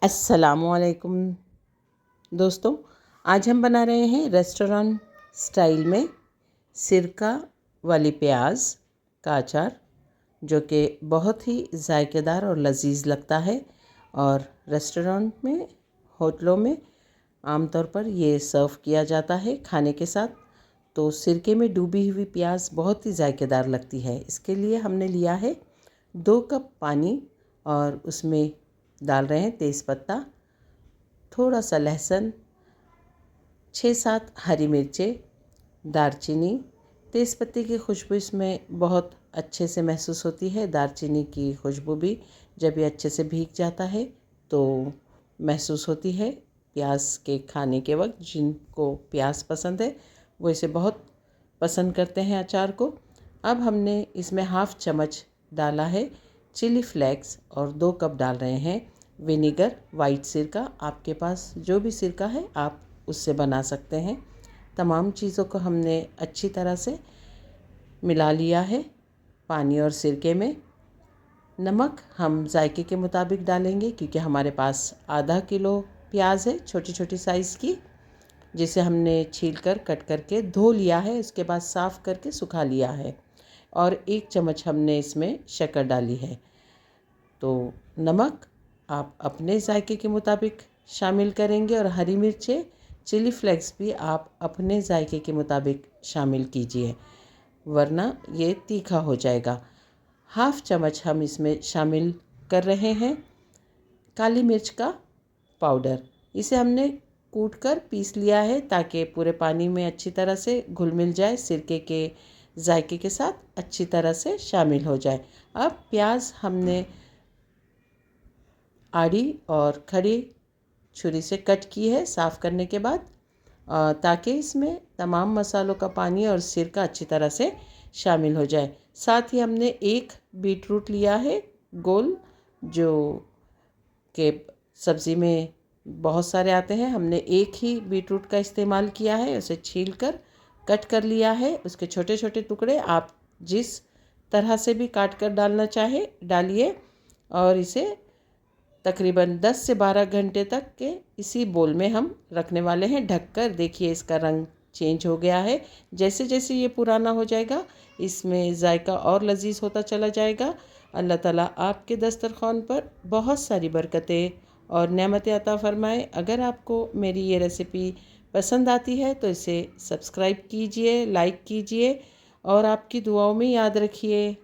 अस्सलामुअलैकुम दोस्तों, आज हम बना रहे हैं रेस्टोरेंट स्टाइल में सिरका वाली प्याज का अचार, जो कि बहुत ही जायकेदार और लजीज लगता है। और रेस्टोरेंट में, होटलों में आमतौर पर ये सर्व किया जाता है खाने के साथ। तो सिरके में डूबी हुई प्याज बहुत ही जायकेदार लगती है। इसके लिए हमने लिया है 2 कप पानी और उसमें डाल रहे हैं तेज़पत्ता, थोड़ा सा लहसुन, 6-7 हरी मिर्चें, दालचीनी। तेज़पत्ते की खुशबू इसमें बहुत अच्छे से महसूस होती है। दालचीनी की खुशबू भी जब ये अच्छे से भीग जाता है तो महसूस होती है। प्याज के खाने के वक्त जिनको प्याज पसंद है वो इसे बहुत पसंद करते हैं अचार को। अब हमने इसमें हाफ़ चम्मच डाला है चिली फ्लेक्स और 2 कप डाल रहे हैं विनेगर, वाइट सिरका। आपके पास जो भी सिरका है आप उससे बना सकते हैं। तमाम चीज़ों को हमने अच्छी तरह से मिला लिया है पानी और सिरके में। नमक हम जायके के मुताबिक डालेंगे, क्योंकि हमारे पास आधा किलो प्याज है छोटी छोटी साइज़ की, जिसे हमने छील कर कट करके धो लिया है, उसके बाद साफ़ करके सुखा लिया है। और 1 चम्मच हमने इसमें शक्कर डाली है। तो नमक आप अपने जायके के मुताबिक शामिल करेंगे और हरी मिर्चें, चिली फ्लेक्स भी आप अपने जायके के मुताबिक शामिल कीजिए, वरना ये तीखा हो जाएगा। हाफ़ चम्मच हम इसमें शामिल कर रहे हैं काली मिर्च का पाउडर। इसे हमने कूट कर पीस लिया है ताकि पूरे पानी में अच्छी तरह से घुल मिल जाए, सिरके के जायके के साथ अच्छी तरह से शामिल हो जाए। अब प्याज हमने आड़ी और खड़ी छुरी से कट की है साफ़ करने के बाद, ताकि इसमें तमाम मसालों का पानी और सिरका अच्छी तरह से शामिल हो जाए। साथ ही हमने 1 बीटरूट लिया है गोल, जो कि सब्ज़ी में बहुत सारे आते हैं। हमने 1 ही बीटरूट का इस्तेमाल किया है, उसे छील कर कट कर लिया है। उसके छोटे छोटे टुकड़े आप जिस तरह से भी काट कर डालना चाहे डालिए। और इसे तकरीबन 10 से 12 घंटे तक के इसी बोल में हम रखने वाले हैं ढककर। देखिए इसका रंग चेंज हो गया है। जैसे जैसे ये पुराना हो जाएगा इसमें जायका और लजीज होता चला जाएगा। अल्लाह ताला आपके दस्तरखान पर बहुत सारी बरकतें और नेमतें अता फ़रमाए। अगर आपको मेरी ये रेसिपी पसंद आती है तो इसे सब्सक्राइब कीजिए, लाइक कीजिए और आपकी दुआओं में याद रखिए।